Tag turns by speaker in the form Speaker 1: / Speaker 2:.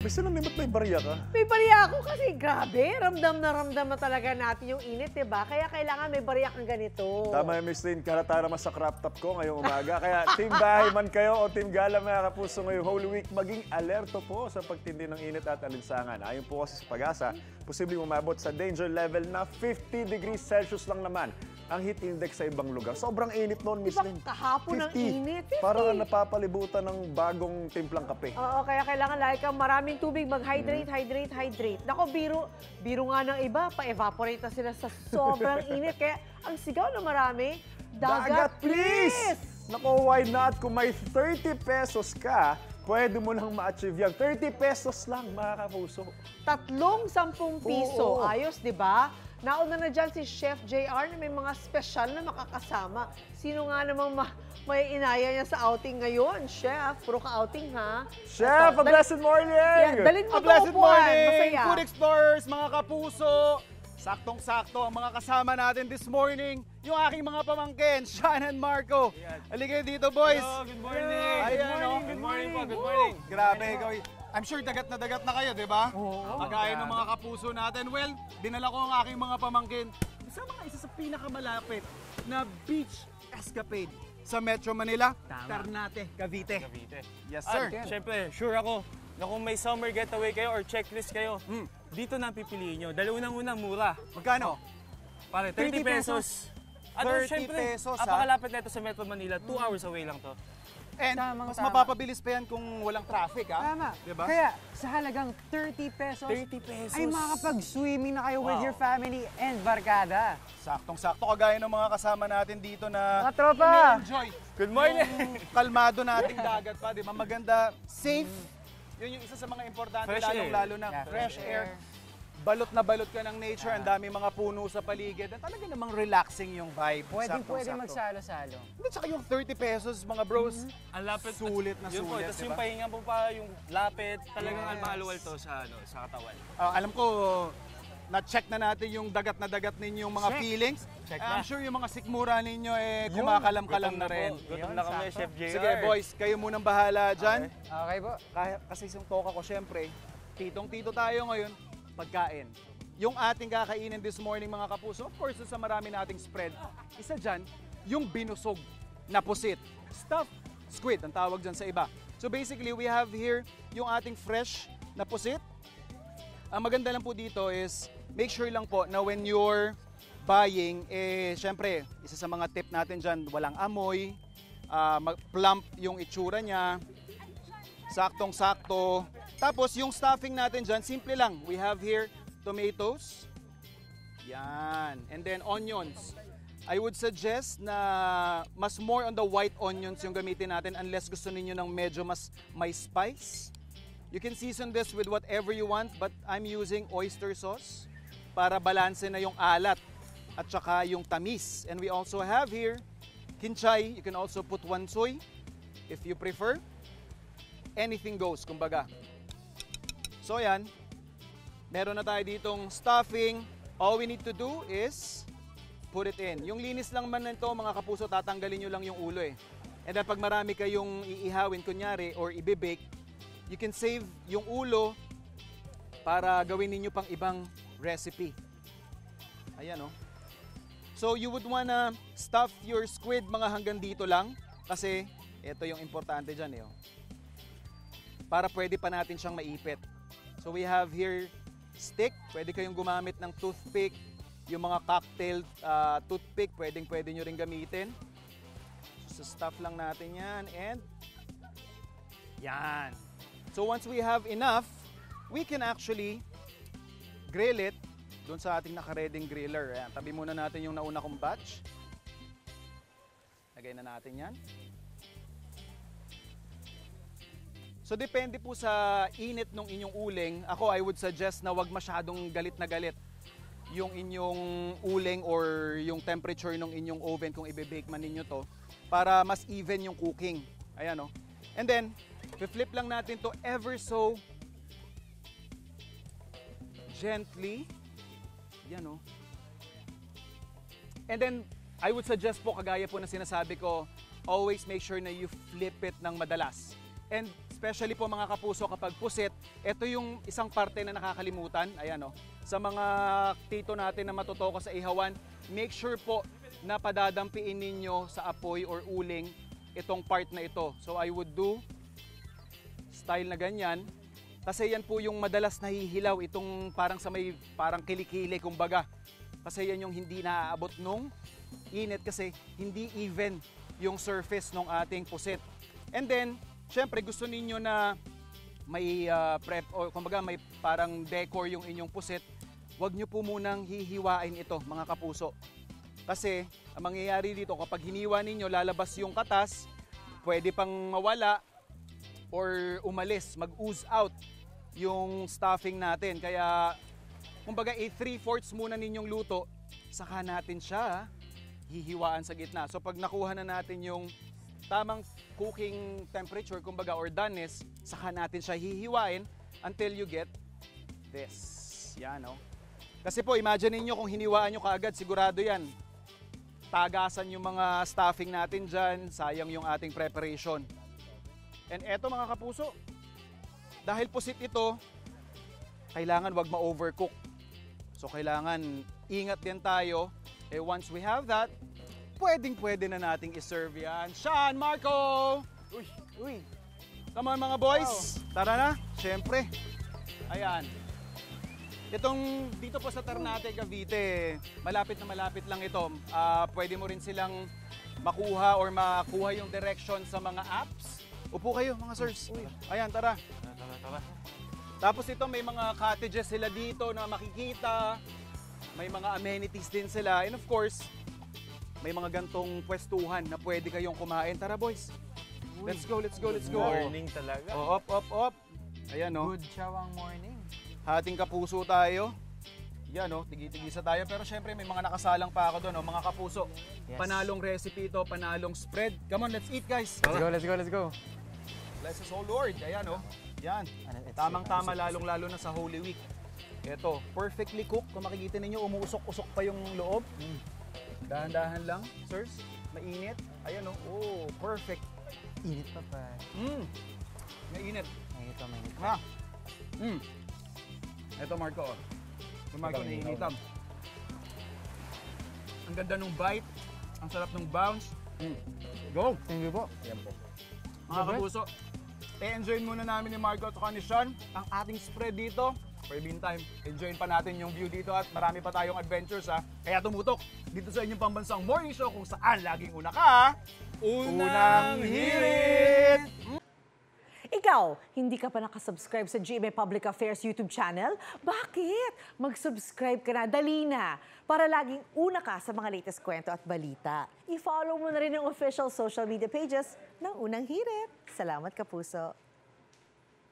Speaker 1: Gusto lang ba't may barya ka?
Speaker 2: May barya ako kasi grabe, ramdam na talaga natin yung init, diba? Kaya kailangan may barya kang ganito.
Speaker 1: Tama yung Miss Lynn, karata naman sa crop top ko ngayong umaga. Kaya team bahay man kayo o team gala mga kapuso ngayong Holy Week, maging alerto po sa pagtindi ng init at alinsangan. Ayon po kasi sa pag-asa, posibleng umabot sa danger level na 50 degrees Celsius lang naman ang heat index sa ibang lugar. Sobrang init noon, Miss Lynn.
Speaker 2: Kahapon ang init, 50.
Speaker 1: Parang napapalibutan ng bagong timplang kape.
Speaker 2: Oo, kaya kailangan lagi kang maraming tubig, mag-hydrate, hydrate. Nako, biro nga ng iba, pa-evaporate na sila sa sobrang init. Kaya ang sigaw na marami, dagat please!
Speaker 1: Nako, why not? Kung may 30 pesos ka, pwede mo nang ma-achieve yan. 30 pesos lang, mga kapuso.
Speaker 2: 10 piso.
Speaker 1: Oo.
Speaker 2: Ayos, di ba? Nauna na dyan si Chef JR na may mga special na makakasama. Sino nga namang may inaya niya sa outing ngayon? Chef, puro ka-outing ha?
Speaker 1: Chef, a blessed morning!
Speaker 2: Dalhin mo
Speaker 3: A blessed
Speaker 2: upuan.
Speaker 3: morning,
Speaker 2: Masaya.
Speaker 3: Food Explorers, mga kapuso. Saktong-sakto ang mga kasama natin this morning. Yung aking mga pamangkin, Sean and Marco. Halika dito, boys.
Speaker 4: Hello, good morning.
Speaker 3: Ayan,
Speaker 4: Good morning po, good morning.
Speaker 3: Grabe, ikaw. I'm sure dagat na dagat na kayo, di ba? Oo. Kagaya ng mga kapuso natin. Well, dinala ko ang aking mga pamangkin sa mga isa sa pinakamalapit na beach escapade sa Metro Manila, Ternate, Cavite. Yes, sir.
Speaker 4: Siyempre, sure ako na kung may summer getaway kayo or checklist kayo, dito na pipiliin nyo. Dahil unang-unang mura.
Speaker 3: Magkano?
Speaker 4: Pare,
Speaker 3: 30
Speaker 4: 30 pesos. At
Speaker 3: 30
Speaker 4: siyempre,
Speaker 3: pesos, ha?
Speaker 4: napakalapit na ito sa Metro Manila. 2 hours away lang to.
Speaker 3: And mas mapapabilis pa yan kung walang traffic, ha?
Speaker 5: Tama.
Speaker 3: Diba?
Speaker 5: Kaya sa halagang 30 pesos,
Speaker 4: 30 pesos.
Speaker 5: ay makakapag-swimming na kayo with
Speaker 4: Wow.
Speaker 5: your family and barkada.
Speaker 3: Saktong-sakto kagaya ng mga kasama natin dito na
Speaker 5: Mga tropa!
Speaker 3: enjoy.
Speaker 4: Good morning.
Speaker 3: Yung kalmado nating dagat pa, di ba? Maganda, safe. Yun yung isa sa mga importante,
Speaker 4: Fresh air.
Speaker 3: lalo na fresh air. Balot na balot ka ng nature, ang dami mga puno sa paligid. At talaga namang relaxing yung vibe.
Speaker 5: Pwede
Speaker 3: Saktong-sakto.
Speaker 5: magsalo-salo.
Speaker 3: Hindi, tsaka yung 30 pesos, mga bros.
Speaker 4: Ang lapit.
Speaker 3: Sulit na
Speaker 4: Yun po,
Speaker 3: sulit,
Speaker 4: tapos
Speaker 3: diba?
Speaker 4: yung pahinga po pa, yung lapit, talagang almahaluwal to sa, sa katawan.
Speaker 3: Alam ko, na-check na natin yung dagat na dagat ninyong mga feelings.
Speaker 4: Check
Speaker 3: I'm
Speaker 4: na.
Speaker 3: sure yung mga sikmura ninyo, kumakalam-kalam na rin.
Speaker 4: Gutom na kami, Chef JR.
Speaker 3: Sige boys, kayo munang bahala dyan.
Speaker 5: Okay po.
Speaker 3: Kasi yung toka ko, syempre, titong-tito tayo ngayon, pagkain. Yung ating kakainin this morning, mga kapuso, of course, sa marami nating spread, isa dyan, yung binusog na pusit. Stuffed squid, ang tawag dyan sa iba. So basically, we have here yung ating fresh na pusit. Ang maganda lang po dito is, make sure lang po na when you're buying, syempre, isa sa mga tip natin dyan, walang amoy, plump yung itsura niya, saktong-sakto. Tapos yung stuffing natin dyan, simple lang. We have here tomatoes. Yan. And then onions. I would suggest na mas more on the white onions yung gamitin natin unless gusto niyo ng medyo mas may spice. You can season this with whatever you want, but I'm using oyster sauce para balanse na yung alat at saka yung tamis. And we also have here kinchay. You can also put wansoy if you prefer. Anything goes, kumbaga. So yan, meron na tayo ditong stuffing. All we need to do is put it in. Yung linis lang man nito, mga kapuso, tatanggalin nyo lang yung ulo eh. And then pag marami kayong iihawin, kunyari, or ibibake, you can save yung ulo para gawin ninyo pang ibang recipe. Ayan oh. So you would wanna stuff your squid mga hanggang dito lang kasi ito yung importante dyan eh. Oh. Para pwede pa natin siyang maipit. So we have here stick, pwede kayong gumamit ng toothpick, yung mga cocktail toothpick, pwede nyo rin gamitin. So stuff lang natin yan and yan. So once we have enough, we can actually grill it doon sa ating nakareding griller. Ayan, tabi muna natin yung nauna kong batch. Lagay na natin yan. So depende po sa init ng inyong uling. Ako, I would suggest na wag masyadong galit na galit yung inyong uling or yung temperature ng inyong oven kung ibe-bake man ninyo to para mas even yung cooking. Ayan o. And then, flip lang natin to ever so gently. Yan o. And then, I would suggest po, kagaya po na sinasabi ko, always make sure na you flip it ng madalas. And especially po mga kapuso kapag pusit, ito yung isang parte na nakakalimutan. Ayan o. Sa mga tito natin na matutoko sa ihawan, make sure po na padadampiin ninyo sa apoy or uling itong part na ito. So I would do style na ganyan. Kasi yan po yung madalas nahihilaw, itong parang sa may parang kilikili kumbaga. Kasi yan yung hindi naaabot nung init kasi hindi even yung surface ng ating pusit. And then, syempre gusto ninyo na may prep o kumbaga may parang decor yung inyong pusit. Huwag nyo po munang hihiwain ito mga kapuso. Kasi ang mangyayari dito kapag hiniwa ninyo lalabas yung katas, pwede pang mawala or umalis, mag-ooze out yung stuffing natin. Kaya, kumbaga, 3/4 muna ninyong luto, saka natin siya hihiwaan sa gitna. So, pag nakuha na natin yung tamang cooking temperature, kumbaga, or doneness, saka natin siya hihiwain until you get this. Yan, no? Kasi po, imagine niyo kung hiniwaan nyo kaagad, sigurado yan. Tagasan yung mga stuffing natin dyan, sayang yung ating preparation. And eto mga kapuso, dahil pusit ito, kailangan wag ma-overcook. So kailangan ingat din tayo. Eh once we have that, pwede na nating iserve yan. Sean, Marco!
Speaker 5: Uy,
Speaker 3: Come on mga boys! Tara na, syempre. Ayan. Itong dito po sa Ternate, Cavite, malapit na malapit lang ito. Pwede mo rin silang makuha or makuha yung direction sa mga apps. Upo kayo mga sirs. Ayan, tara. Tapos ito may mga cottages sila dito na makikita. May mga amenities din sila. And of course, may mga gantong pwestuhan na pwede kayong kumain. Tara boys. Let's go, let's go, let's go.
Speaker 4: Morning talaga.
Speaker 3: Oh, up. Ayan o.
Speaker 5: good siya ang morning.
Speaker 3: Hating kapuso tayo. Yan o, tigi-tigisa tayo. Pero syempre may mga nakasalang pa ako doon, mga kapuso.
Speaker 5: Yes.
Speaker 3: Panalong recipe ito, panalong spread. Come on, let's eat guys.
Speaker 5: Let's go.
Speaker 3: Bless us, oh Lord. Ayan o. Yan.
Speaker 5: It's
Speaker 3: Tamang-tama, lalong-lalo na sa Holy Week. Ito, perfectly cooked. Kung makikita ninyo, umuusok-usok pa yung loob. Dahan-dahan lang, sirs. Mainit. Ayan o. Oh, perfect.
Speaker 5: Init pa pa.
Speaker 3: Mainit.
Speaker 5: Mainit.
Speaker 3: Ha? Ito, Marco. Ito, Marco, nainitam. Ang ganda ng bite. Ang sarap ng bounce. Go!
Speaker 5: Thank you po.
Speaker 3: Mga kapuso, enjoyin muna namin ni Marco at ni Sean ang ating spread dito. For the meantime, enjoyin pa natin yung view dito at marami pa tayong adventures ha. Kaya tumutok dito sa inyong pambansang morning show kung saan laging una ka. Unang hirit!
Speaker 2: Ikaw, hindi ka pa nakasubscribe sa GMA Public Affairs YouTube channel? Bakit? Mag-subscribe ka na, dali na, para laging una ka sa mga latest kwento at balita. I-follow mo na rin ang official social media pages ng Unang Hirit. Salamat, Kapuso.